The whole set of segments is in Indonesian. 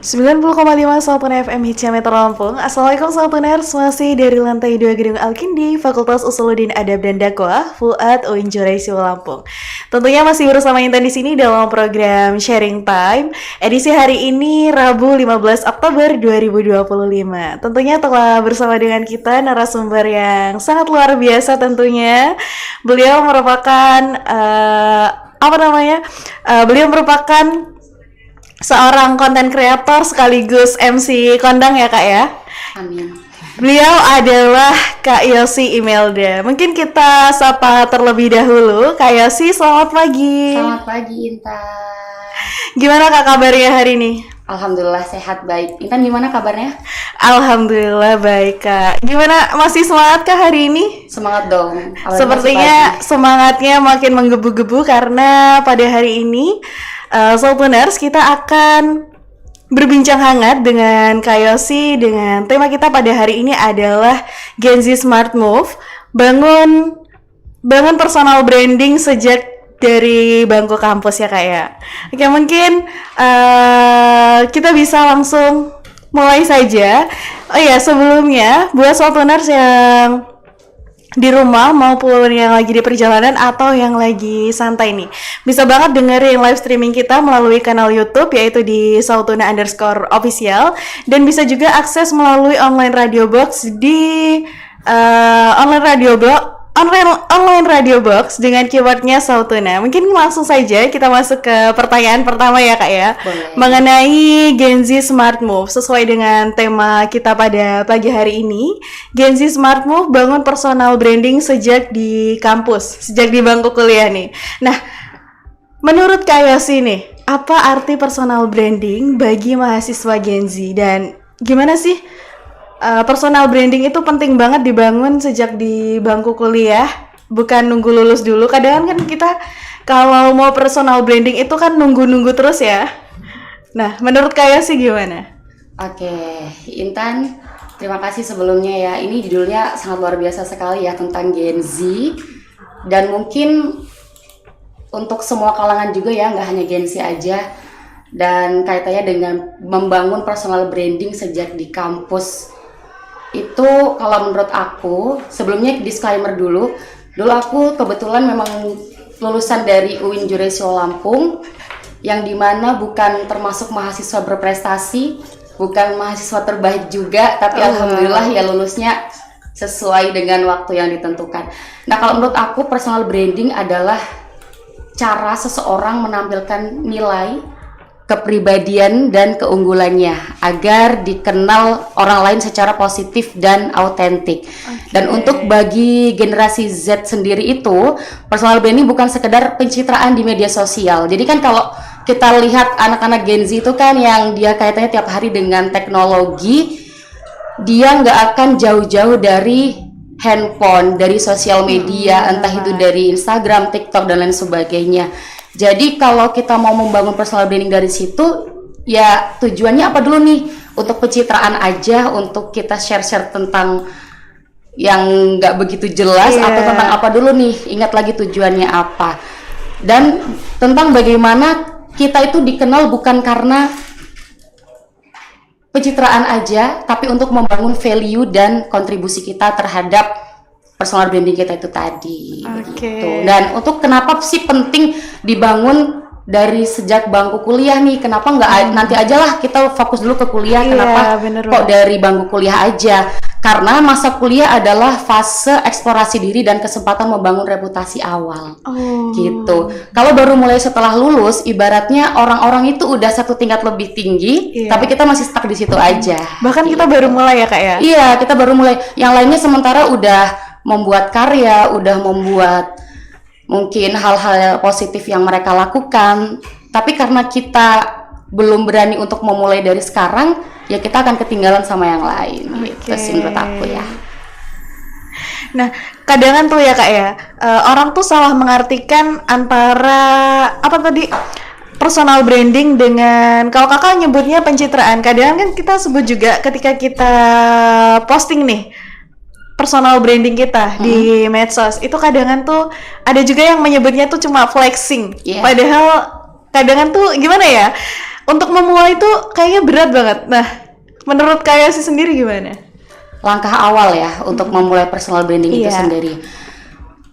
90,5 Saltuna FM Hitsya Metro Lampung. Assalamualaikum Saltuners, masih dari lantai 2 Gedung Alkindi, Fakultas Usuluddin Adab dan Dakwah, Fuad UIN Juraisi Lampung. Tentunya masih bersama Intan di sini dalam program Sharing Time. Edisi hari ini Rabu 15 Oktober 2025. Tentunya telah bersama dengan kita narasumber yang sangat luar biasa tentunya. Beliau merupakan beliau merupakan seorang konten kreator sekaligus MC kondang ya Kak ya. Amin. Beliau adalah Kak Yosi Imelda. Mungkin kita sapa terlebih dahulu. Kak Yosi, selamat pagi. Selamat pagi Intan. Gimana Kak kabarnya hari ini? Alhamdulillah sehat baik. Intan gimana kabarnya? Alhamdulillah baik Kak. Gimana, masih semangat Kak hari ini? Semangat dong. Sepertinya semangatnya makin menggebu-gebu karena pada hari ini Saltuners, kita akan berbincang hangat dengan Kak Yosi dengan tema kita pada hari ini adalah Gen Z Smart Move, bangun personal branding sejak dari bangku kampus ya Kak ya. Oke, mungkin kita bisa langsung mulai saja. Oh iya, sebelumnya buat Saltuners yang di rumah maupun yang lagi di perjalanan atau yang lagi santai nih, bisa banget dengerin live streaming kita melalui kanal YouTube yaitu di Sautuna_official, dan bisa juga akses melalui online radio box di online radio box dengan keywordnya Sautuna. Mungkin langsung saja kita masuk ke pertanyaan pertama ya Kak ya. Boleh. Mengenai Gen Z Smart Move, sesuai dengan tema kita pada pagi hari ini, Gen Z Smart Move bangun personal branding sejak di kampus, sejak di bangku kuliah nih. Nah, menurut Kak Yosi nih, apa arti personal branding bagi mahasiswa Gen Z, dan gimana sih personal branding itu penting banget dibangun sejak di bangku kuliah, bukan nunggu lulus dulu. Kadang kan kita kalau mau personal branding itu kan nunggu-nunggu terus ya. Nah, menurut Kak Yosi gimana? Oke, Intan, terima kasih sebelumnya ya. Ini judulnya sangat luar biasa sekali ya, tentang Gen Z. Dan mungkin untuk semua kalangan juga ya, nggak hanya Gen Z aja. Dan kaitannya dengan membangun personal branding sejak di kampus. Itu kalau menurut aku, sebelumnya disclaimer dulu aku kebetulan memang lulusan dari UIN Juraisi Lampung, yang dimana bukan termasuk mahasiswa berprestasi, bukan mahasiswa terbaik juga, tapi alhamdulillah ya lulusnya sesuai dengan waktu yang ditentukan. Nah, kalau menurut aku personal branding adalah cara seseorang menampilkan nilai, kepribadian dan keunggulannya agar dikenal orang lain secara positif dan autentik. Okay. Dan untuk bagi generasi Z sendiri itu, personal branding bukan sekedar pencitraan di media sosial. Jadi kan kalau kita lihat anak-anak Gen Z itu kan yang dia kaitannya tiap hari dengan teknologi, dia nggak akan jauh-jauh dari handphone, dari sosial media, entah itu dari Instagram, TikTok dan lain sebagainya. Jadi kalau kita mau membangun personal branding dari situ, ya tujuannya apa dulu nih? Untuk pencitraan aja, untuk kita share-share tentang yang nggak begitu jelas, atau tentang apa dulu nih? Ingat lagi tujuannya apa. Dan tentang bagaimana kita itu dikenal bukan karena pencitraan aja, tapi untuk membangun value dan kontribusi kita terhadap personal branding kita itu tadi. Gitu. Dan untuk kenapa sih penting dibangun dari sejak bangku kuliah nih? Kenapa nggak nanti aja lah kita fokus dulu ke kuliah? Kenapa kok dari bangku kuliah aja? Karena masa kuliah adalah fase eksplorasi diri dan kesempatan membangun reputasi awal. Gitu. Kalau baru mulai setelah lulus, ibaratnya orang-orang itu udah satu tingkat lebih tinggi, tapi kita masih stuck di situ aja. Bahkan kita baru mulai ya Kak ya? Iya, kita baru mulai. Yang lainnya sementara udah membuat karya, udah membuat mungkin hal-hal positif yang mereka lakukan, tapi karena kita belum berani untuk memulai dari sekarang, ya kita akan ketinggalan sama yang lain. Gitu sih menurut aku ya. Nah, kadang tuh ya Kak ya, orang tuh salah mengartikan antara personal branding dengan, kalau Kakak nyebutnya pencitraan. Kadang kan kita sebut juga ketika kita posting nih personal branding kita di medsos, itu kadang tuh ada juga yang menyebutnya tuh cuma flexing. Padahal kadang tuh gimana ya, Untuk memulai itu kayaknya berat banget. Nah, menurut Kayosi sendiri gimana? Langkah awal ya untuk memulai personal branding itu sendiri.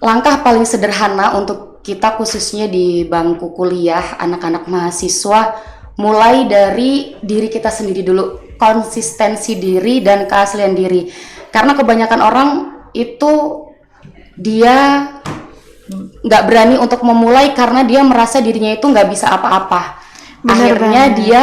Langkah paling sederhana untuk kita khususnya di bangku kuliah, anak-anak mahasiswa, mulai dari diri kita sendiri dulu, konsistensi diri dan keaslian diri. Karena kebanyakan orang itu dia nggak berani untuk memulai karena dia merasa dirinya itu nggak bisa apa-apa. Akhirnya dia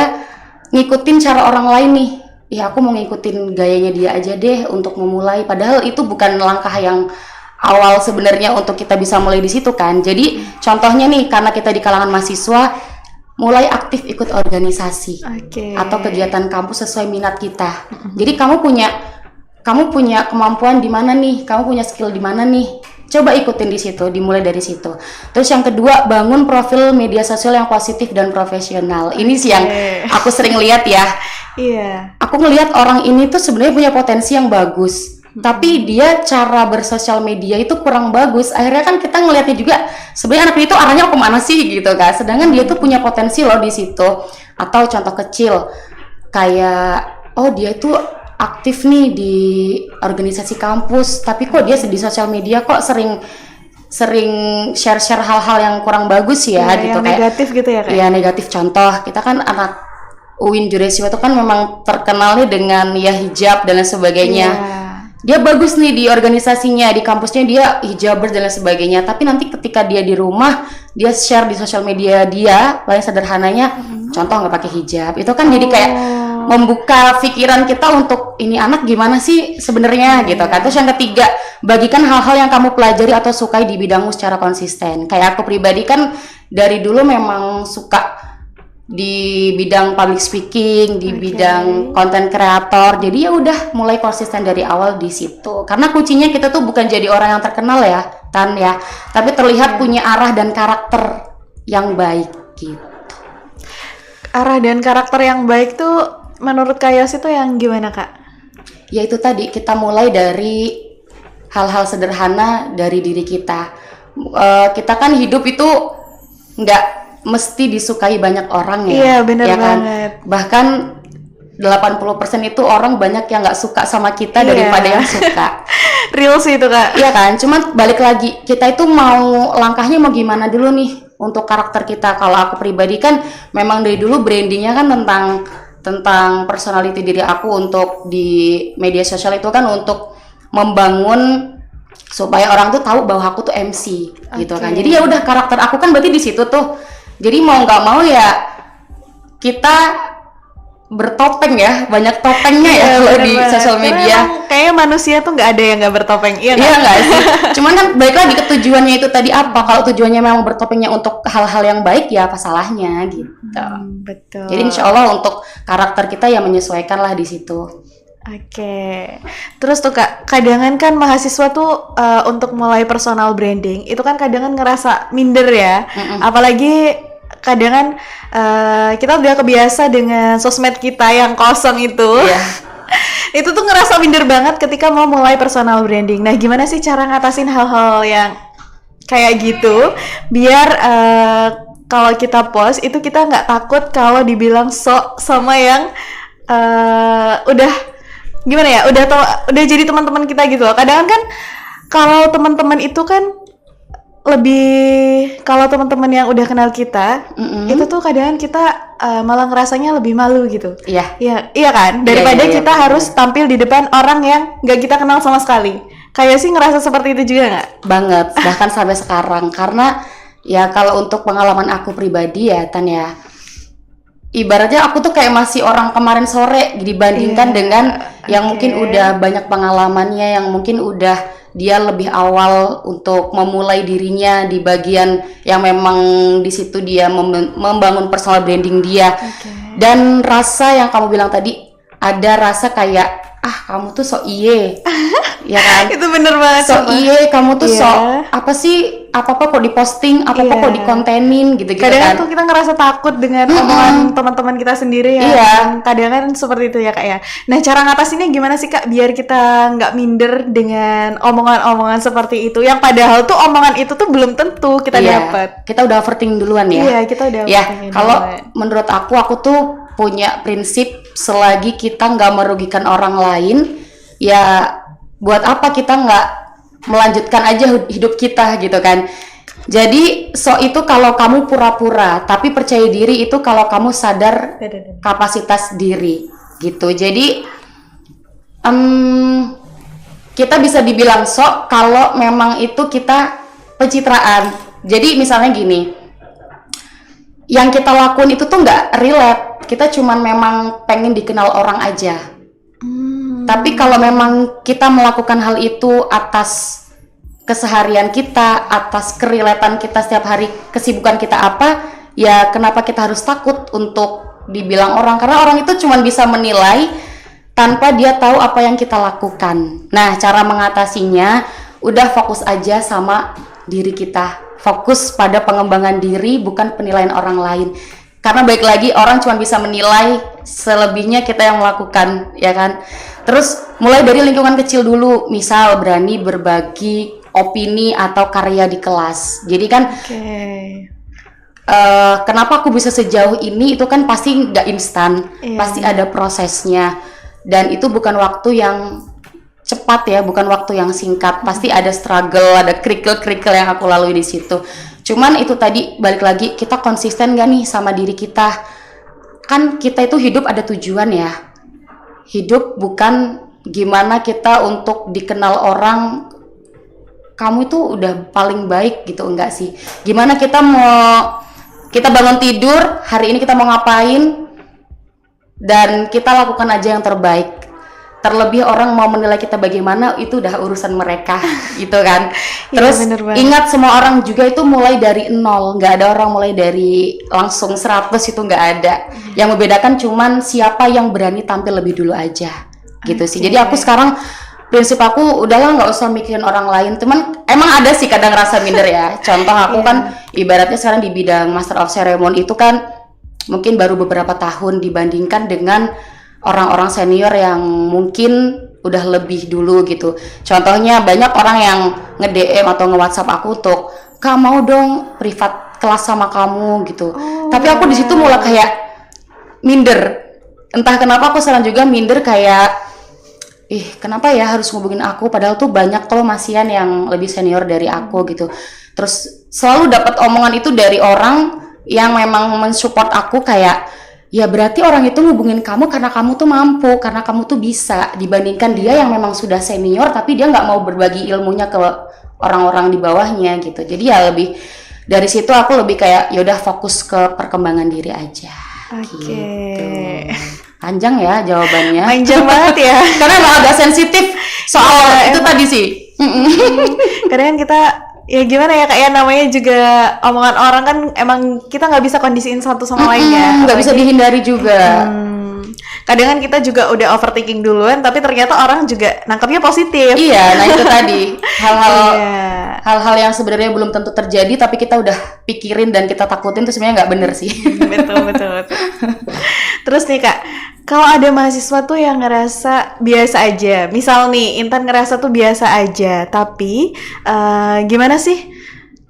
ngikutin cara orang lain nih. Ya aku mau ngikutin gayanya dia aja deh untuk memulai. Padahal itu bukan langkah yang awal sebenarnya untuk kita bisa mulai di situ kan. Jadi contohnya nih, karena kita di kalangan mahasiswa, mulai aktif ikut organisasi atau kegiatan kampus sesuai minat kita. Jadi kamu punya kemampuan di mana nih? Kamu punya skill di mana nih? Coba ikutin di situ, dimulai dari situ. Terus yang kedua, bangun profil media sosial yang positif dan profesional. Ini sih yang aku sering lihat ya. Iya. Aku ngelihat orang ini tuh sebenarnya punya potensi yang bagus, tapi dia cara bersosial media itu kurang bagus. Akhirnya kan kita ngelihatnya juga sebenarnya anak itu arahnya kemana sih gitu kan. Sedangkan dia tuh punya potensi loh di situ. Atau contoh kecil kayak dia itu aktif nih di organisasi kampus, tapi kok dia di sosial media kok sering share hal-hal yang kurang bagus ya gitu, yang kayak negatif gitu ya kayak. Iya, negatif. Contoh, kita kan anak UIN Jurusiwa itu kan memang terkenal nih dengan ya hijab dan lain sebagainya. Dia bagus nih di organisasinya, di kampusnya dia hijabers dan lain sebagainya. Tapi nanti ketika dia di rumah, dia share di sosial media dia, paling sederhananya, contoh nggak pakai hijab. Itu kan jadi kayak membuka pikiran kita untuk ini anak gimana sih sebenarnya gitu kan. Terus yang ketiga, bagikan hal-hal yang kamu pelajari atau sukai di bidangmu secara konsisten. Kayak aku pribadi kan dari dulu memang suka di bidang public speaking, di bidang content creator. Jadi ya udah mulai konsisten dari awal di situ. Karena kuncinya kita tuh bukan jadi orang yang terkenal ya, Tan ya, tapi terlihat punya arah dan karakter yang baik gitu. Arah dan karakter yang baik tuh menurut Kayosi tuh yang gimana, Kak? Ya itu tadi, kita mulai dari hal-hal sederhana dari diri kita. Kita kan hidup itu nggak mesti disukai banyak orang ya. Iya, benar ya kan? banget. Bahkan 80% itu orang banyak yang nggak suka sama kita daripada yang suka. Real sih itu, Kak. Iya kan? Cuman balik lagi, kita itu mau langkahnya mau gimana dulu nih untuk karakter kita. Kalau aku pribadi kan memang dari dulu brandingnya kan tentang personality diri aku untuk di media sosial itu kan untuk membangun supaya orang tuh tahu bahwa aku tuh MC gitu kan. Jadi ya udah, karakter aku kan berarti di situ tuh. Jadi mau nggak mau ya kita bertopeng ya, banyak topengnya ya kalau di sosial media. Kayaknya manusia tuh nggak ada yang nggak bertopeng, iya nggak sih? Cuman kan balik lagi ke tujuannya itu tadi apa? Kalau tujuannya memang bertopengnya untuk hal-hal yang baik ya apa salahnya gitu. Betul. Jadi insya Allah untuk karakter kita ya menyesuaikan lah di situ. Terus tuh Kak, kadangan kan mahasiswa tuh untuk mulai personal branding itu kan kadangan ngerasa minder ya, apalagi kadangan kita udah kebiasa dengan sosmed kita yang kosong itu. Itu tuh ngerasa minder banget ketika mau mulai personal branding. Nah, gimana sih cara ngatasin hal-hal yang kayak gitu biar kalau kita post itu kita nggak takut kalau dibilang sok sama yang udah gimana ya, udah jadi teman-teman kita gitu loh. Kadang kan kalau teman-teman itu kan lebih, kalau teman-teman yang udah kenal kita itu tuh kadang kita malah ngerasanya lebih malu gitu. Iya kan, daripada kita harus tampil di depan orang yang nggak kita kenal sama sekali. Kayak sih ngerasa seperti itu juga nggak? Banget, bahkan sampai sekarang. Karena ya kalau untuk pengalaman aku pribadi ya Tan ya, ibaratnya aku tuh kayak masih orang kemarin sore dibandingkan dengan yang mungkin udah banyak pengalamannya, yang mungkin udah dia lebih awal untuk memulai dirinya di bagian yang memang di situ dia membangun personal branding dia. Dan rasa yang kamu bilang tadi, ada rasa kayak kamu tuh sok iye ya kan? Itu bener banget. So iya, kamu tuh Iya. so apa sih, apa-apa kok diposting, apa-apa Iya. kok dikontenin gitu-gitu Kadang kan. tuh kita ngerasa takut dengan omongan teman-teman kita sendiri ya. Iya. Kadang kan seperti itu ya Kak ya. Nah, cara ngatasinnya gimana sih Kak biar kita nggak minder dengan omongan-omongan seperti itu yang padahal tuh omongan itu tuh belum tentu kita Iya, dapat. kita udah overthinking duluan ya. Iya, kita udah Ya, overthinking kalau duluan. menurut aku tuh punya prinsip selagi kita nggak merugikan orang lain, ya buat apa kita nggak melanjutkan aja hidup kita gitu kan. Jadi so itu kalau kamu pura-pura, tapi percaya diri itu kalau kamu sadar kapasitas diri gitu. Jadi kita bisa dibilang sok kalau memang itu kita pencitraan. Jadi misalnya gini, yang kita lakuin itu tuh nggak relate, kita cuman memang pengen dikenal orang aja. Tapi kalau memang kita melakukan hal itu atas keseharian kita, atas kerelataan kita setiap hari, kesibukan kita apa, ya kenapa kita harus takut untuk dibilang orang? Karena orang itu cuman bisa menilai tanpa dia tahu apa yang kita lakukan. Nah, cara mengatasinya udah fokus aja sama diri kita. Fokus pada pengembangan diri, bukan penilaian orang lain. Karena baik lagi orang cuma bisa menilai, selebihnya kita yang melakukan, ya kan? Terus mulai dari lingkungan kecil dulu, misal berani berbagi opini atau karya di kelas. Jadi kan kenapa aku bisa sejauh ini, itu kan pasti nggak instan, pasti ada prosesnya. Dan itu bukan waktu yang cepat ya, bukan waktu yang singkat. Pasti ada struggle, ada kerikil-kerikil yang aku lalui di situ. Cuman itu tadi balik lagi, kita konsisten gak nih sama diri kita? Kan kita itu hidup ada tujuan ya. Hidup bukan gimana kita untuk dikenal orang, kamu itu udah paling baik gitu, enggak sih? Gimana kita bangun tidur, hari ini kita mau ngapain, dan kita lakukan aja yang terbaik. Terlebih orang mau menilai kita bagaimana, itu udah urusan mereka gitu kan. Terus ingat, semua orang juga itu mulai dari nol, nggak ada orang mulai dari langsung 100, itu nggak ada. Yang membedakan cuman siapa yang berani tampil lebih dulu aja gitu sih. Jadi aku sekarang prinsip aku udahlah nggak usah mikirin orang lain. Teman emang ada sih kadang rasa minder ya. Contoh aku kan ibaratnya sekarang di bidang Master of Ceremony itu kan mungkin baru beberapa tahun dibandingkan dengan orang-orang senior yang mungkin udah lebih dulu gitu. Contohnya banyak orang yang nge-DM atau nge-WhatsApp aku untuk, "Kak, mau dong privat kelas sama kamu," gitu. Tapi aku di situ mulai kayak minder. Entah kenapa aku sekarang juga minder, kayak kenapa ya harus ngubungin aku, padahal tuh banyak kalau masihan yang lebih senior dari aku gitu. Terus selalu dapat omongan itu dari orang yang memang mensupport aku, kayak ya berarti orang itu ngubungin kamu karena kamu tuh mampu, karena kamu tuh bisa, dibandingkan dia yang memang sudah senior tapi dia nggak mau berbagi ilmunya ke orang-orang di bawahnya gitu. Jadi ya lebih dari situ aku lebih kayak yaudah fokus ke perkembangan diri aja. Gitu. Panjang ya jawabannya. Panjang banget ya. Karena emang agak sensitif soal itu tadi sih. Kadang kan kita ya gimana ya Kak ya, namanya juga omongan orang kan emang kita nggak bisa kondisiin satu sama lain ya, nggak bisa dihindari juga. Kadang kan kita juga udah overthinking duluan tapi ternyata orang juga nangkapnya positif. Iya, nah itu tadi hal-hal yang sebenarnya belum tentu terjadi tapi kita udah pikirin dan kita takutin, itu sebenarnya nggak bener sih. betul. Terus nih Kak, kalau ada mahasiswa tuh yang ngerasa biasa aja, misal nih Intan ngerasa tuh biasa aja, tapi gimana sih?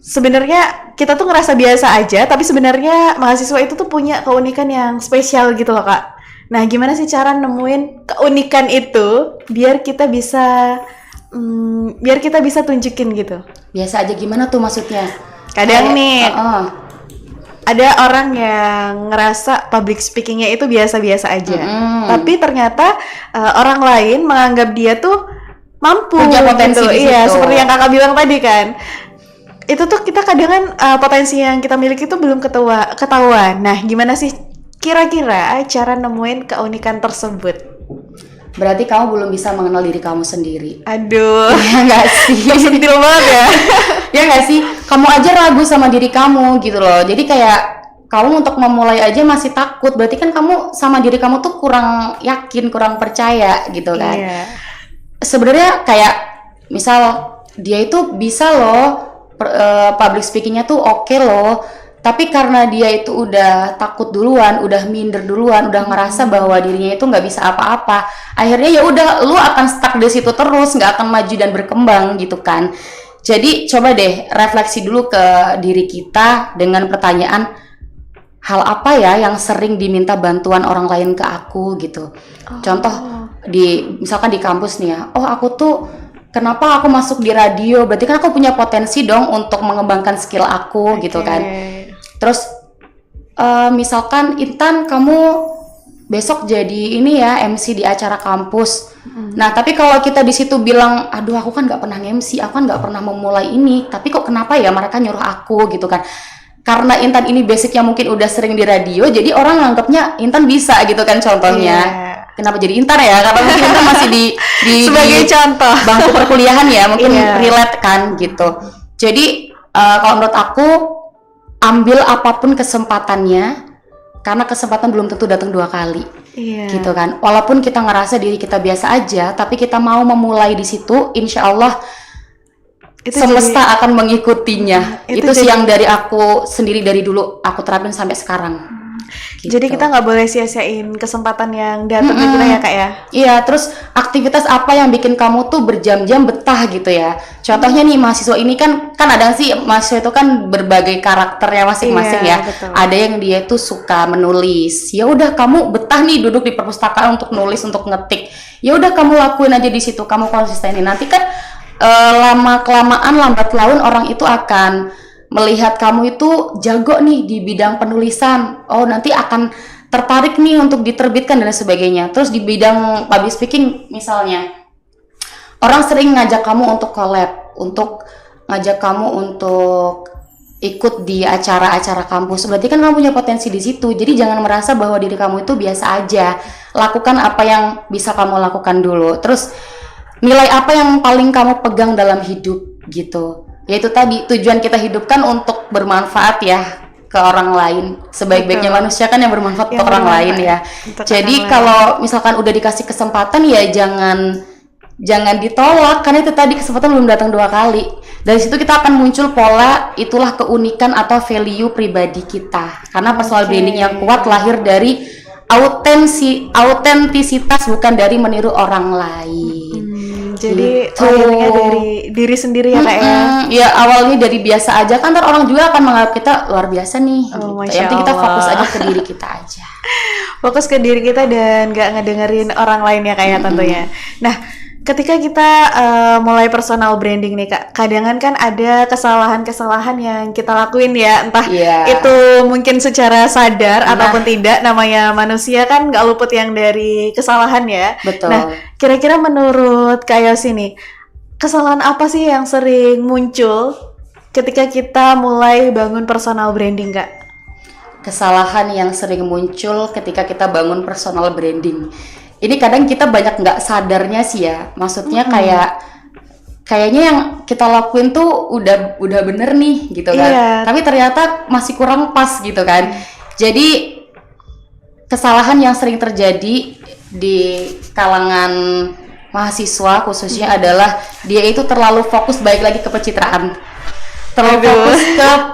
Sebenarnya kita tuh ngerasa biasa aja, tapi sebenarnya mahasiswa itu tuh punya keunikan yang spesial gitu loh Kak. Nah, gimana sih cara nemuin keunikan itu biar kita bisa tunjukin gitu? Biasa aja gimana tuh maksudnya? Kadang nih ada orang yang ngerasa public speakingnya itu biasa-biasa aja, tapi ternyata orang lain menganggap dia tuh mampu, punya potensi gitu. di situ. Iya, seperti yang kakak bilang tadi kan. Itu tuh kita kadang potensi yang kita miliki itu belum ketahuan. Nah, gimana sih kira-kira cara nemuin keunikan tersebut? Berarti kamu belum bisa mengenal diri kamu sendiri. Aduh, ya nggak sih? sentil banget ya. Ya nggak sih? Kamu aja ragu sama diri kamu gitu loh. Jadi kayak kamu untuk memulai aja masih takut. Berarti kan kamu sama diri kamu tuh kurang yakin, kurang percaya gitu kan. Iya. Sebenarnya kayak misal dia itu bisa loh public speakingnya tuh oke loh, tapi karena dia itu udah takut duluan, udah minder duluan, udah ngerasa bahwa dirinya itu nggak bisa apa-apa, akhirnya ya udah lu akan stuck di situ terus, nggak akan maju dan berkembang gitu kan. Jadi coba deh refleksi dulu ke diri kita dengan pertanyaan, hal apa ya yang sering diminta bantuan orang lain ke aku gitu. Contoh misalkan di kampus nih ya, oh aku tuh kenapa aku masuk di radio, berarti kan aku punya potensi dong untuk mengembangkan skill aku gitu kan. Terus misalkan Intan kamu besok jadi ini ya MC di acara kampus. Nah tapi kalau kita di situ bilang, aduh aku kan nggak pernah MC, aku kan nggak pernah memulai ini, tapi kok kenapa ya mereka nyuruh aku gitu kan. Karena Intan ini basicnya mungkin udah sering di radio, jadi orang nganggapnya Intan bisa gitu kan contohnya. Kenapa jadi Intan ya? Karena mungkin Intan masih di sebagai contoh bangku perkuliahan ya, mungkin relate kan gitu. Jadi kalau menurut aku, ambil apapun kesempatannya, karena kesempatan belum tentu datang 2 kali, gitu kan. Walaupun kita ngerasa diri kita biasa aja, tapi kita mau memulai di situ, insya Allah itu semesta akan mengikutinya. Itu sih yang dari aku sendiri dari dulu aku terapin sampai sekarang. Gitu. Jadi kita nggak boleh sia-siain kesempatan yang datang ke kita ya Kak ya. Iya, terus aktivitas apa yang bikin kamu tuh berjam-jam betah gitu ya. Contohnya nih mahasiswa ini kan ada sih mahasiswa itu kan berbagai karakternya masing-masing ya. Betul. Ada yang dia tuh suka menulis. Ya udah kamu betah nih duduk di perpustakaan untuk nulis, untuk ngetik. Ya udah kamu lakuin aja di situ, kamu konsistenin. Nanti kan lama kelamaan lambat laun orang itu akan melihat kamu itu jago nih di bidang penulisan, oh nanti akan tertarik nih untuk diterbitkan dan sebagainya. Terus di bidang public speaking misalnya, orang sering ngajak kamu untuk collab, untuk ngajak kamu untuk ikut di acara-acara kampus, berarti kan kamu punya potensi di situ. Jadi jangan merasa bahwa diri kamu itu biasa aja, lakukan apa yang bisa kamu lakukan dulu. Terus nilai apa yang paling kamu pegang dalam hidup gitu. Yaitu tadi tujuan kita hidup kan untuk bermanfaat ya ke orang lain. Sebaik-baiknya manusia kan yang bermanfaat untuk orang lain ya. Jadi kalau misalkan udah dikasih kesempatan ya jangan ditolak, karena itu tadi kesempatan belum datang 2 kali. Dari situ kita akan muncul pola, itulah keunikan atau value pribadi kita. Karena personal branding yang kuat lahir dari autentisitas, bukan dari meniru orang lain. Jadi akhirnya dari diri sendiri ya Kak ya. Ya awalnya dari biasa aja kan, ntar orang juga akan menganggap kita luar biasa nih. Yang penting kita fokus aja ke diri kita aja. Fokus ke diri kita dan gak ngedengerin orang lain ya Kak ya tentunya. Nah ketika kita mulai personal branding nih Kak, kadang kan ada kesalahan-kesalahan yang kita lakuin ya, entah itu mungkin secara sadar ataupun tidak, namanya manusia kan gak luput yang dari kesalahan ya. Betul. Nah, kira-kira menurut Kak Yosi nih, kesalahan apa sih yang sering muncul ketika kita mulai bangun personal branding Kak? Kesalahan yang sering muncul ketika kita bangun personal branding. Ini kadang kita banyak nggak sadarnya sih ya, maksudnya kayaknya yang kita lakuin tuh udah bener nih gitu kan, tapi ternyata masih kurang pas gitu kan. Jadi kesalahan yang sering terjadi di kalangan mahasiswa khususnya adalah dia itu terlalu fokus, baik lagi ke pencitraan, terlalu fokus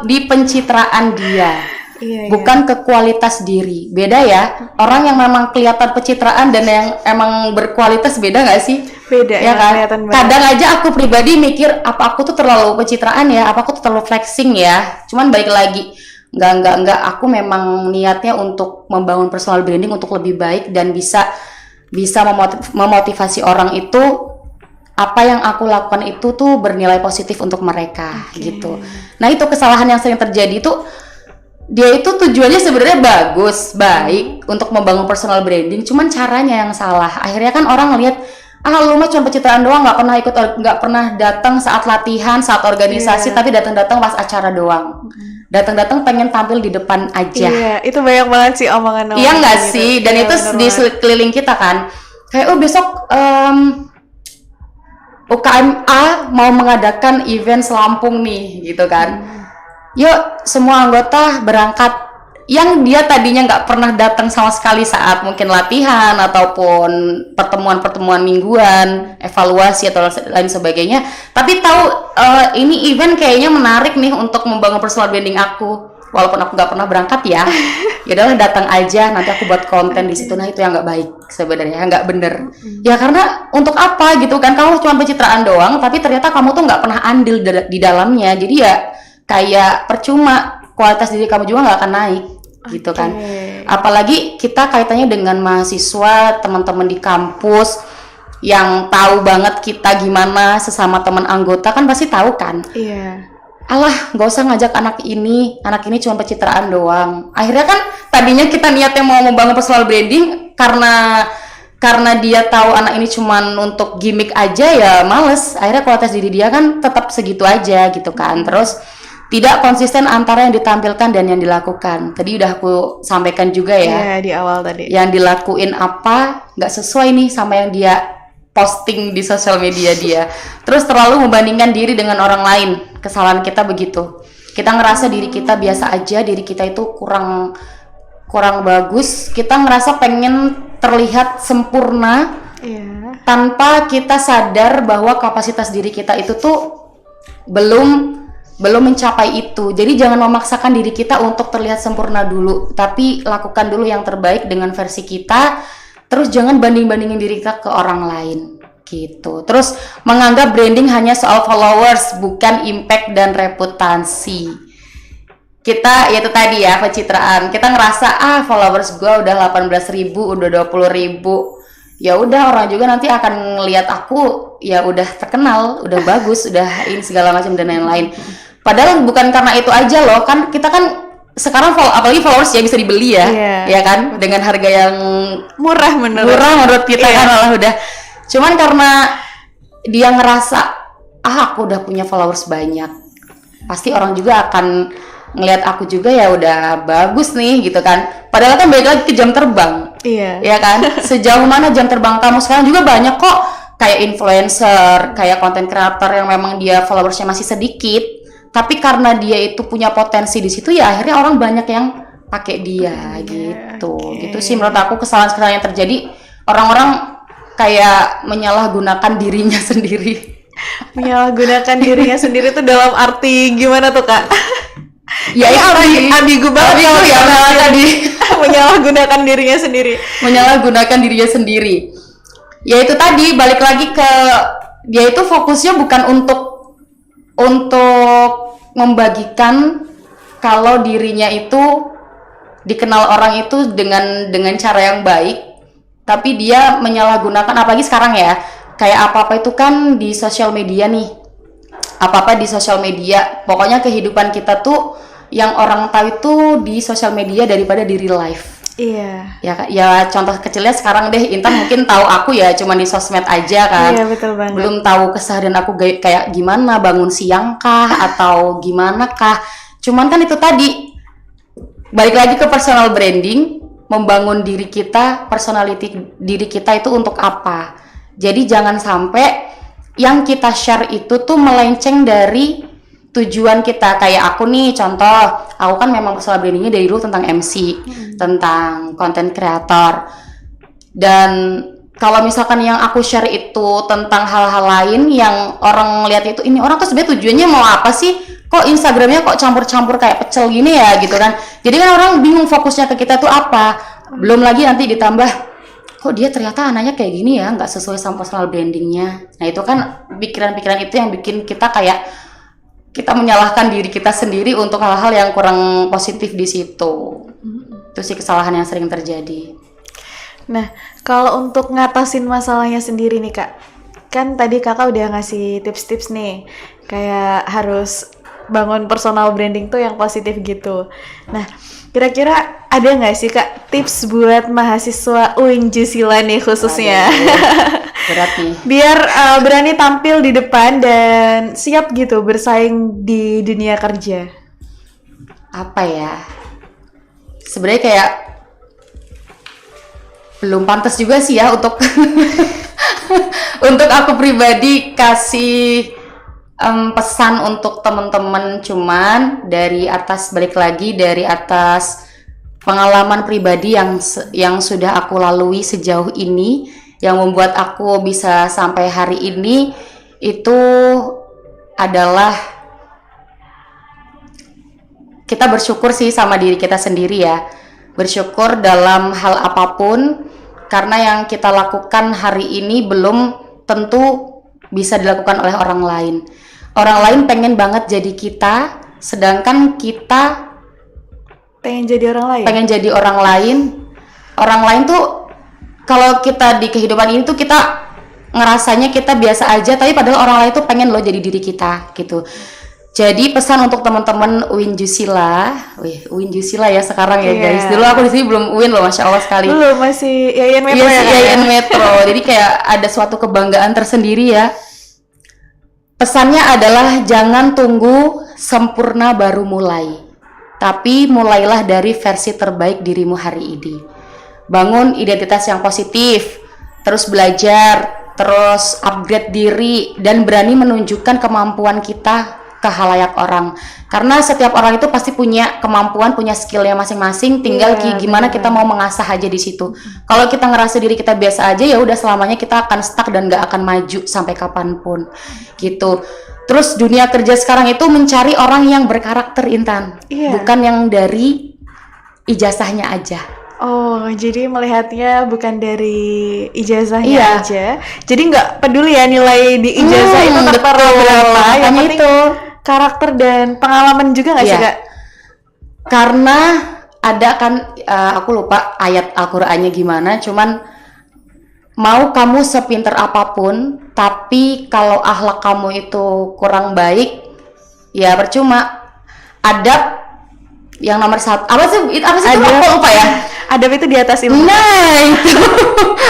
di pencitraan dia. Bukan ke kualitas diri. Beda ya, orang yang memang kelihatan pencitraan dan yang emang berkualitas beda nggak sih? Beda ya kan? Kadang aja aku pribadi mikir, apa aku tuh terlalu pencitraan ya, apa aku tuh terlalu flexing ya. Cuman balik lagi, enggak, aku memang niatnya untuk membangun personal branding untuk lebih baik dan bisa memotivasi orang itu, apa yang aku lakukan itu tuh bernilai positif untuk mereka gitu. Nah itu kesalahan yang sering terjadi itu, dia itu tujuannya sebenarnya baik untuk membangun personal branding, cuman caranya yang salah. Akhirnya kan orang ngelihat, lu mah cuma pencitraan doang, nggak pernah datang saat latihan, saat organisasi, tapi datang pas acara doang. Datang pengen tampil di depan aja. Iya, itu banyak banget sih omongan. Iya nggak gitu sih? Dan itu di sekeliling kita kan, kayak besok UKMA mau mengadakan event selampung nih, gitu kan. Yuk semua anggota berangkat yang dia tadinya nggak pernah datang sama sekali saat mungkin latihan ataupun pertemuan-pertemuan mingguan, evaluasi atau lain sebagainya, tapi tahu ini event kayaknya menarik nih untuk membangun personal branding aku, walaupun aku nggak pernah berangkat ya, ya udahlah datang aja, nanti aku buat konten di situ. Nah itu yang nggak baik sebenarnya, nggak bener. Ya karena untuk apa gitu kan, kamu cuma pencitraan doang, tapi ternyata kamu tuh nggak pernah andil di dalamnya, jadi ya kayak percuma, kualitas diri kamu juga nggak akan naik gitu kan. Apalagi kita kaitannya dengan mahasiswa, teman-teman di kampus yang tahu banget kita gimana sesama teman anggota kan pasti tahu kan. Iya. Alah, nggak usah ngajak anak ini cuma pencitraan doang. Akhirnya kan tadinya kita niatnya mau membangun personal branding karena dia tahu anak ini cuma untuk gimmick aja, ya males. Akhirnya kualitas diri dia kan tetap segitu aja gitu kan. Terus tidak konsisten antara yang ditampilkan dan yang dilakukan. Tadi udah aku sampaikan juga ya. Iya, di awal tadi. Yang dilakuin apa nggak sesuai nih sama yang dia posting di sosial media dia. Terus terlalu membandingkan diri dengan orang lain. Kesalahan kita begitu. Kita ngerasa diri kita biasa aja, diri kita itu kurang bagus. Kita ngerasa pengen terlihat sempurna. Iya. Tanpa kita sadar bahwa kapasitas diri kita itu tuh belum mencapai itu. Jadi jangan memaksakan diri kita untuk terlihat sempurna dulu, tapi lakukan dulu yang terbaik dengan versi kita. Terus jangan banding-bandingin diri kita ke orang lain gitu. Terus menganggap branding hanya soal followers, bukan impact dan reputasi. Kita itu tadi ya, pencitraan. Kita ngerasa followers gue udah 18.000, udah 20.000. Ya udah, orang juga nanti akan ngelihat aku ya udah terkenal, udah bagus, udah ini segala macam dan lain-lain. Padahal bukan karena itu aja loh, kan kita kan sekarang apalagi followers ya bisa dibeli ya, ya kan, dengan harga yang murah menurut kita kan malah udah. Cuman karena dia ngerasa aku udah punya followers banyak, pasti orang juga akan ngelihat aku juga ya udah bagus nih gitu kan. Padahal kan balik lagi ke jam terbang. Iya. Ya kan? Sejauh mana jam terbang kamu sekarang juga banyak kok kayak influencer, kayak content creator yang memang dia followersnya masih sedikit, tapi karena dia itu punya potensi di situ ya akhirnya orang banyak yang pakai dia gitu. Gitu sih menurut aku kesalahan-kesalahan yang terjadi, orang-orang kayak menyalahgunakan dirinya sendiri. Menyalahgunakan dirinya sendiri itu dalam arti gimana tuh, Kak? Ya itu ambigu banget itu ya tadi. Menyalahgunakan dirinya sendiri. Menyalahgunakan dirinya sendiri. Ya itu tadi, balik lagi ke dia itu fokusnya bukan untuk membagikan kalau dirinya itu dikenal orang itu dengan cara yang baik, tapi dia menyalahgunakan, apalagi sekarang ya, kayak apa-apa itu kan di sosial media nih. Apa-apa di sosial media. Pokoknya kehidupan kita tuh yang orang tahu itu di sosial media daripada di real life. Iya. Ya contoh kecilnya sekarang deh, Intan mungkin tahu aku ya cuma di sosmed aja kan. Iya, betul banget. Belum tahu keseharian aku kayak gimana, bangun siang kah atau gimana kah. Cuman kan itu tadi balik lagi ke personal branding, membangun diri kita, personality diri kita itu untuk apa. Jadi jangan sampai yang kita share itu tuh melenceng dari tujuan kita. Kayak aku nih, contoh, aku kan memang personal brandingnya dari dulu tentang MC, tentang content creator. Dan kalau misalkan yang aku share itu tentang hal-hal lain yang orang lihat itu, ini orang tuh sebenarnya tujuannya mau apa sih? Kok Instagramnya kok campur-campur kayak pecel gini ya gitu kan? Jadi kan orang bingung fokusnya ke kita tuh apa. Belum lagi nanti ditambah, kok dia ternyata anaknya kayak gini ya, nggak sesuai sama personal brandingnya. Nah itu kan pikiran-pikiran itu yang bikin kita kayak kita menyalahkan diri kita sendiri untuk hal-hal yang kurang positif di situ. Itu sih kesalahan yang sering terjadi. Nah, kalau untuk ngatasin masalahnya sendiri nih, Kak, kan tadi Kakak udah ngasih tips-tips nih, kayak harus bangun personal branding tuh yang positif gitu. Nah, kira-kira ada nggak sih, Kak, tips buat mahasiswa UIN Jusila nih khususnya? Berat nih. Biar berani tampil di depan dan siap gitu bersaing di dunia kerja. Apa ya? Sebenarnya kayak belum pantas juga sih ya untuk untuk aku pribadi kasih pesan untuk teman-teman, cuman dari atas, balik lagi dari atas pengalaman pribadi yang sudah aku lalui sejauh ini, yang membuat aku bisa sampai hari ini, itu adalah kita bersyukur sih sama diri kita sendiri ya. Bersyukur dalam hal apapun, karena yang kita lakukan hari ini belum tentu bisa dilakukan oleh orang lain. Orang lain pengen banget jadi kita, sedangkan kita Pengen jadi orang lain. pengen jadi orang lain. Orang lain tuh, kalau kita di kehidupan ini tuh kita ngerasanya kita biasa aja, tapi padahal orang lain tuh pengen loh jadi diri kita gitu. Jadi pesan untuk teman-teman UIN Jusila, UIN Jusila ya sekarang ya guys. Dulu aku di sini belum UIN loh, masya Allah sekali. Dulu masih Yayan Metro Iya ya. sih, Yayan Metro. Jadi kayak ada suatu kebanggaan tersendiri ya. Pesannya adalah jangan tunggu sempurna baru mulai, tapi mulailah dari versi terbaik dirimu hari ini. Bangun identitas yang positif, terus belajar, terus upgrade diri, dan berani menunjukkan kemampuan kita ke khalayak orang. Karena setiap orang itu pasti punya kemampuan, punya skillnya masing-masing. Tinggal gimana kita mau mengasah aja di situ. Kalau kita ngerasa diri kita biasa aja, ya udah selamanya kita akan stuck dan gak akan maju sampai kapanpun. Gitu. Terus dunia kerja sekarang itu mencari orang yang berkarakter, Intan. Bukan yang dari ijazahnya aja. Oh, jadi melihatnya bukan dari ijazahnya aja. Jadi nggak peduli ya nilai di ijazah itu tertera berapa. Yang penting itu karakter dan pengalaman juga nggak sih, Kak? Karena ada kan, aku lupa ayat Al-Qur'annya gimana, cuman mau kamu sepinter apapun, tapi kalau akhlak kamu itu kurang baik, ya percuma. Adab yang nomor satu, apa sih itu aku lupa ya. Adab itu di atas ilmu. Nah itu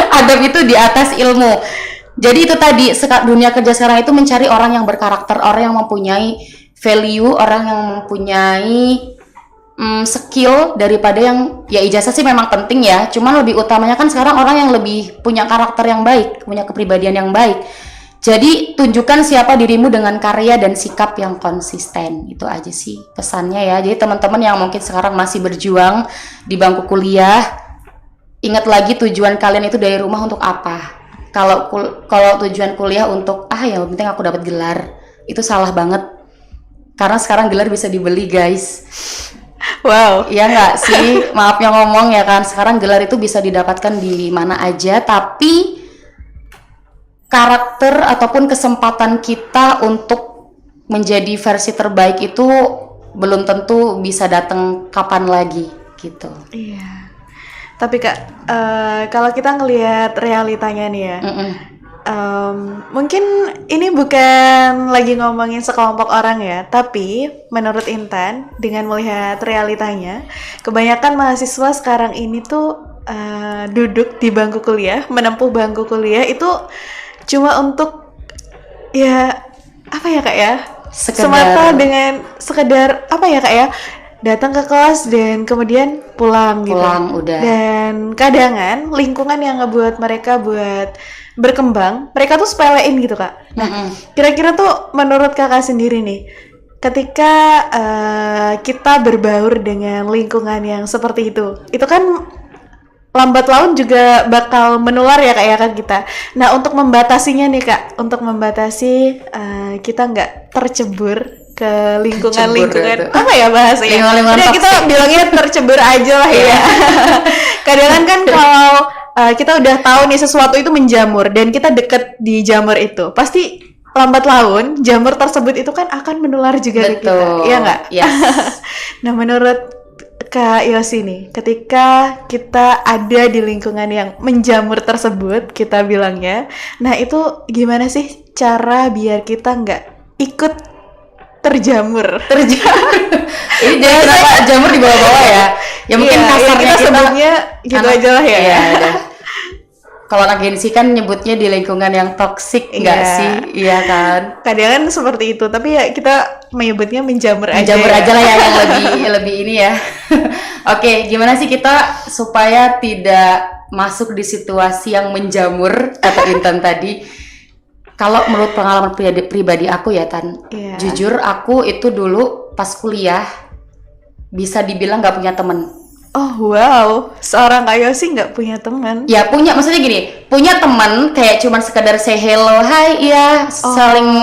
adab itu di atas ilmu. Jadi itu tadi, dunia kerja sekarang itu mencari orang yang berkarakter, orang yang mempunyai value, orang yang mempunyai skill, daripada yang ya ijazah sih memang penting ya, cuman lebih utamanya kan sekarang orang yang lebih punya karakter yang baik, punya kepribadian yang baik. Jadi tunjukkan siapa dirimu dengan karya dan sikap yang konsisten. Itu aja sih pesannya ya. Jadi teman-teman yang mungkin sekarang masih berjuang di bangku kuliah, ingat lagi tujuan kalian itu dari rumah untuk apa. Kalau tujuan kuliah untuk yang penting aku dapat gelar, itu salah banget. Karena sekarang gelar bisa dibeli, guys. Wow. Iya nggak sih? Maaf yang ngomong ya kan. Sekarang gelar itu bisa didapatkan di mana aja, tapi karakter ataupun kesempatan kita untuk menjadi versi terbaik itu belum tentu bisa datang kapan lagi gitu. Iya. Tapi Kak, kalau kita ngelihat realitanya nih ya, mungkin ini bukan lagi ngomongin sekelompok orang ya, tapi menurut Intan dengan melihat realitanya, kebanyakan mahasiswa sekarang ini tuh duduk di bangku kuliah, menempuh bangku kuliah itu cuma untuk ya apa ya Kak ya, semata dengan sekedar apa ya Kak ya, datang ke kelas dan kemudian pulang gitu. Udah. Dan kadangan lingkungan yang ngebuat mereka buat berkembang, mereka tuh sepelein gitu Kak. Nah, kira-kira tuh menurut Kakak sendiri nih, ketika kita berbaur dengan lingkungan yang seperti itu kan lambat laun juga bakal menular ya Kak ya kan kita. Nah, untuk membatasinya nih Kak, untuk membatasi kita nggak tercebur ke lingkungan apa ya bahasanya? Udah kita bilangnya tercebur aja lah ya. Kadang kan kalau kita udah tahu nih sesuatu itu menjamur dan kita deket di jamur itu, pasti lambat laun jamur tersebut itu kan akan menular juga ke kita, iya nggak? Yes. Nah, menurut Kak Yosi nih, ketika kita ada di lingkungan yang menjamur tersebut, kita bilangnya, nah itu gimana sih cara biar kita nggak ikut terjamur? Ini jadi kenapa jamur di bawah-bawah ya? Ya mungkin kasarnya kita sebutnya gitu aja lah ya. Iya, udah. Kalau agensi kan nyebutnya di lingkungan yang toksik, enggak sih? Iya kan? Kadang kan seperti itu, tapi ya kita menyebutnya menjamur aja. Menjamur aja lah ya, yang lebih ini ya. Oke, gimana sih kita supaya tidak masuk di situasi yang menjamur kata Intan tadi? Kalau menurut pengalaman pribadi aku ya Tan, jujur aku itu dulu pas kuliah bisa dibilang nggak punya temen. Oh wow, seorang Kak Yosi nggak punya teman. Ya punya, maksudnya gini, punya teman kayak cuman sekedar say hello, hai, ya saling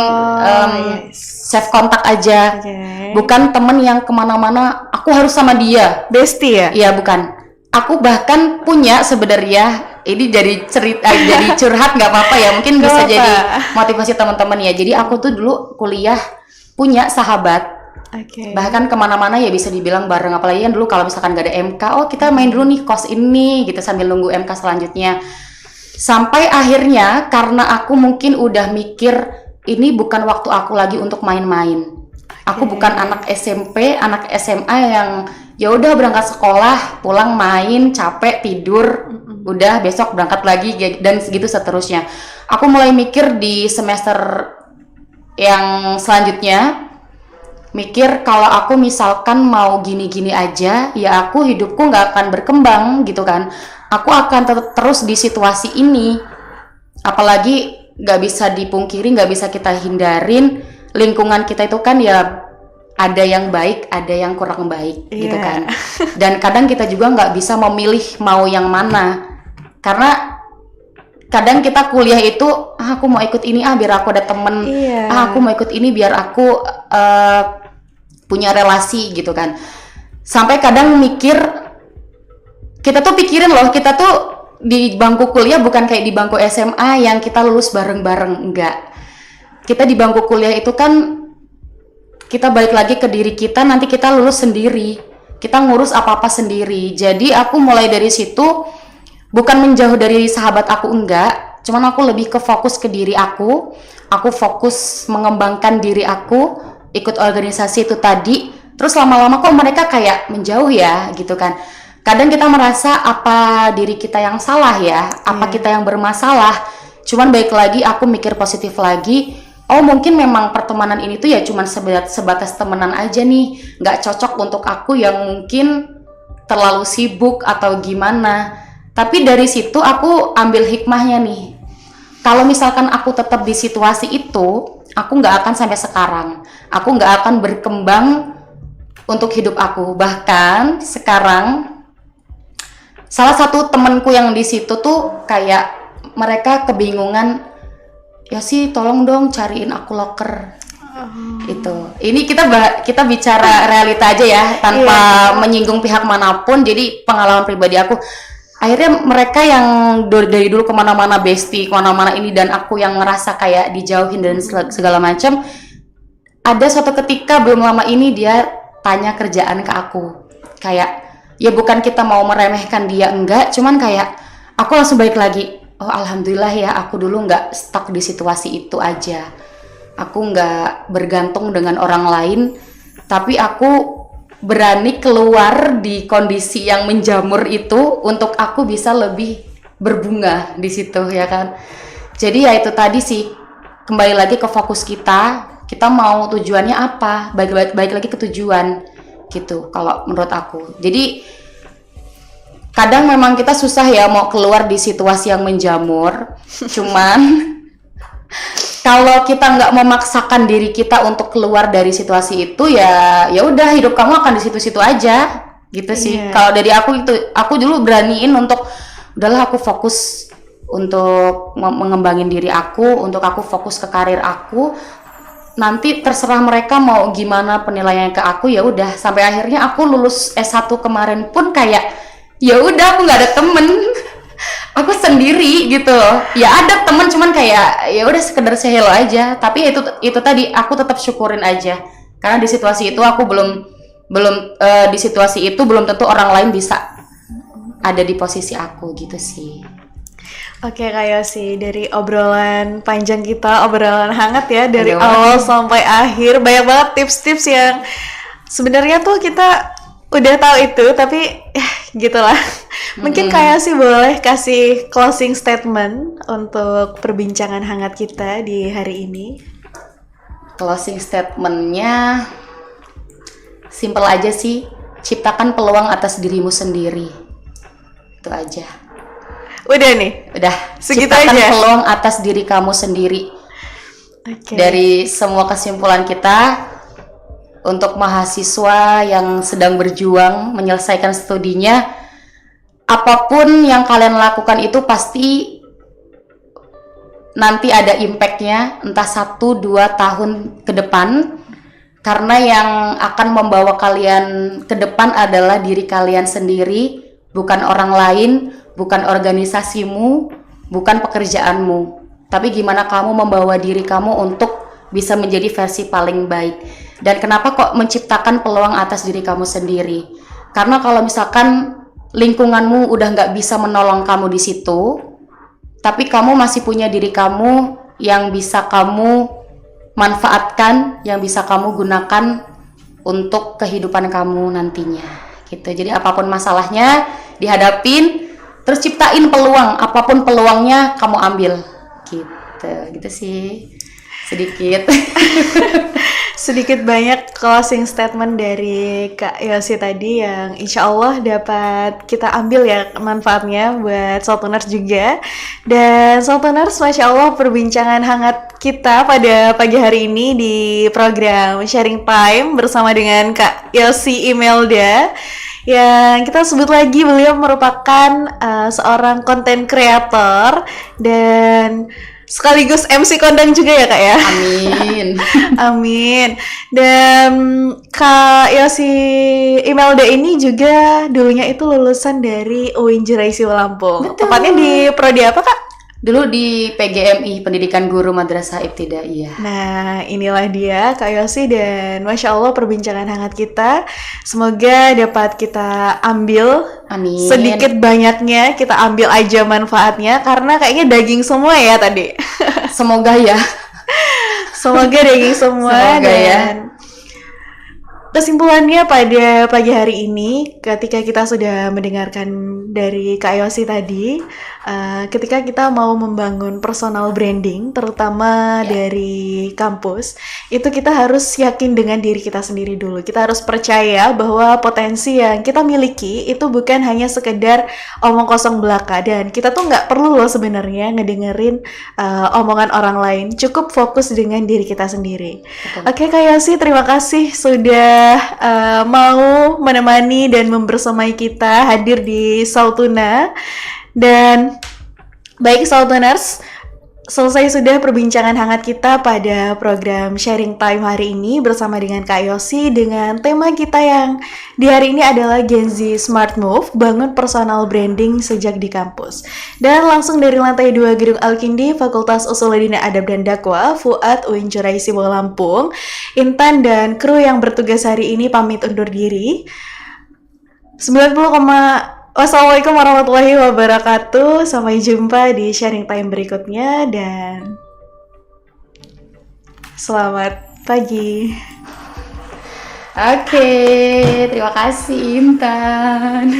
yes. save kontak aja. Oke. Bukan teman yang kemana-mana, aku harus sama dia. Bestie ya? Iya bukan. Aku bahkan punya sebenarnya, ini jadi cerita, jadi curhat nggak apa-apa ya, mungkin Nggak bisa apa-apa. jadi motivasi teman-teman ya. Jadi aku tuh dulu kuliah punya sahabat. Oke. Bahkan kemana-mana ya bisa dibilang bareng, apalagi kan dulu kalau misalkan gak ada MK, oh kita main dulu nih kos ini gitu sambil nunggu MK selanjutnya. Sampai akhirnya karena aku mungkin udah mikir ini bukan waktu aku lagi untuk main-main. Aku bukan anak SMP, anak SMA yang ya udah berangkat sekolah, pulang main, capek, tidur, udah besok berangkat lagi dan segitu seterusnya. Aku mulai mikir di semester yang selanjutnya, mikir kalau aku misalkan mau gini-gini aja, ya aku hidupku nggak akan berkembang gitu kan. Aku akan terus di situasi ini. Apalagi nggak bisa dipungkiri, nggak bisa kita hindarin, lingkungan kita itu kan ya ada yang baik, ada yang kurang baik gitu kan. Dan kadang kita juga nggak bisa memilih mau yang mana. Karena kadang kita kuliah itu, aku mau ikut ini biar aku ada temen, aku mau ikut ini biar aku punya relasi gitu kan. Sampai kadang mikir, kita tuh pikirin loh, kita tuh di bangku kuliah bukan kayak di bangku SMA yang kita lulus bareng-bareng, enggak. Kita di bangku kuliah itu kan kita balik lagi ke diri kita, nanti kita lulus sendiri, kita ngurus apa-apa sendiri. Jadi aku mulai dari situ, bukan menjauh dari sahabat aku, enggak, cuman aku lebih ke fokus ke diri aku fokus mengembangkan diri aku, ikut organisasi itu tadi. Terus lama-lama kok mereka kayak menjauh ya gitu kan. Kadang kita merasa apa diri kita yang salah ya, apa kita yang bermasalah. Cuman baik lagi aku mikir positif lagi, oh mungkin memang pertemanan ini tuh ya cuman sebatas temenan aja nih, nggak cocok untuk aku yang mungkin terlalu sibuk atau gimana. Tapi dari situ aku ambil hikmahnya nih. Kalau misalkan aku tetap di situasi itu, aku nggak akan sampai sekarang. Aku nggak akan berkembang untuk hidup aku. Bahkan sekarang, salah satu temanku yang di situ tuh kayak mereka kebingungan, ya sih tolong dong cariin aku loker. Itu. Ini kita bicara realita aja ya, tanpa menyinggung pihak manapun. Jadi pengalaman pribadi aku. Akhirnya mereka yang dari dulu kemana-mana bestie, kemana-mana ini, dan aku yang ngerasa kayak dijauhin dan segala macam. Ada suatu ketika belum lama ini dia tanya kerjaan ke aku. Kayak, ya bukan kita mau meremehkan dia, enggak. Cuman kayak, aku langsung balik lagi. Oh alhamdulillah ya, aku dulu nggak stuck di situasi itu aja. Aku nggak bergantung dengan orang lain. Tapi aku berani keluar di kondisi yang menjamur itu untuk aku bisa lebih berbunga di situ ya kan. Jadi ya itu tadi sih, kembali lagi ke fokus kita mau tujuannya apa, baik lagi ke tujuan gitu kalau menurut aku. Jadi kadang memang kita susah ya mau keluar di situasi yang menjamur. Cuman kalau kita nggak memaksakan diri kita untuk keluar dari situasi itu, ya udah hidup kamu akan di situ-situ aja gitu sih. Kalau dari aku itu, aku dulu beraniin untuk udahlah aku fokus untuk mengembangin diri aku, untuk aku fokus ke karir aku. Nanti terserah mereka mau gimana penilaiannya ke aku, ya udah. Sampai akhirnya aku lulus S1 kemarin pun kayak ya udah aku nggak ada temen. Aku sendiri gitu loh. Ya ada temen, cuman kayak ya udah sekedar say hello aja. Tapi itu tadi aku tetap syukurin aja. Karena di situasi itu aku belum di situasi itu belum tentu orang lain bisa ada di posisi aku gitu sih. Oke Kak Yosi, dari obrolan panjang kita, obrolan hangat ya dari awal sampai akhir, banyak banget tips-tips yang sebenarnya tuh kita udah tahu itu, tapi gitulah. Mungkin Kak Yosi boleh kasih closing statement untuk perbincangan hangat kita di hari ini. Closing statementnya simple aja sih, ciptakan peluang atas dirimu sendiri. Itu aja. Udah nih? Udah, segitu ciptakan aja? peluang atas diri kamu sendiri. Okay. Dari semua kesimpulan kita, untuk mahasiswa yang sedang berjuang menyelesaikan studinya, apapun yang kalian lakukan itu pasti nanti ada impact-nya entah 1-2 tahun ke depan, karena yang akan membawa kalian ke depan adalah diri kalian sendiri, bukan orang lain, bukan organisasimu, bukan pekerjaanmu, tapi gimana kamu membawa diri kamu untuk bisa menjadi versi paling baik. Dan kenapa kok menciptakan peluang atas diri kamu sendiri? Karena kalau misalkan lingkunganmu udah nggak bisa menolong kamu di situ, tapi kamu masih punya diri kamu yang bisa kamu manfaatkan, yang bisa kamu gunakan untuk kehidupan kamu nantinya gitu. Jadi apapun masalahnya dihadapin, terus ciptain peluang, apapun peluangnya kamu ambil gitu sih sedikit. Sedikit banyak closing statement dari Kak Yosi tadi yang insya Allah dapat kita ambil ya manfaatnya buat Saltuners juga. Dan Saltuners, Masya Allah perbincangan hangat kita pada pagi hari ini di program Sharing Time bersama dengan Kak Yosi Imelda, yang kita sebut lagi beliau merupakan seorang content creator dan sekaligus MC kondang juga ya Kak ya. Amin. Amin. Dan Kak Yosi Imelda ini juga dulunya itu lulusan dari UIN Juraisi Lampung. Betul. Tepatnya di prodi apa Kak? Dulu di PGMI, Pendidikan Guru Madrasah Ibtidaiyah. Nah, inilah dia Kak Yosi, dan Masya Allah perbincangan hangat kita. Semoga dapat kita ambil. Amin. Sedikit banyaknya kita ambil aja manfaatnya, karena kayaknya daging semua ya tadi. Semoga ya. Semoga daging semua. Semoga dan ya. Kesimpulannya pada pagi hari ini, ketika kita sudah mendengarkan dari Kak Yosi tadi, ketika kita mau membangun personal branding, terutama dari kampus, itu kita harus yakin dengan diri kita sendiri dulu. Kita harus percaya bahwa potensi yang kita miliki itu bukan hanya sekedar omong kosong belaka, dan kita tuh nggak perlu loh sebenarnya ngedengerin omongan orang lain. Cukup fokus dengan diri kita sendiri. Oke, Kak Yosi, terima kasih sudah mau menemani dan membersamai kita hadir di Saltuna. Dan baik Saltuners, selesai sudah perbincangan hangat kita pada program Sharing Time hari ini bersama dengan Kak Yosi, dengan tema kita yang di hari ini adalah Gen Z Smart Move, bangun personal branding sejak di kampus. Dan langsung dari lantai 2 Gedung Al-Kindi, Fakultas Usuluddin Adab dan Dakwah, Fuad UIN Juraisi Lampung, Intan dan kru yang bertugas hari ini pamit undur diri. Wassalamualaikum warahmatullahi wabarakatuh. Sampai jumpa di Sharing Time berikutnya, dan selamat pagi. Oke, terima kasih Intan.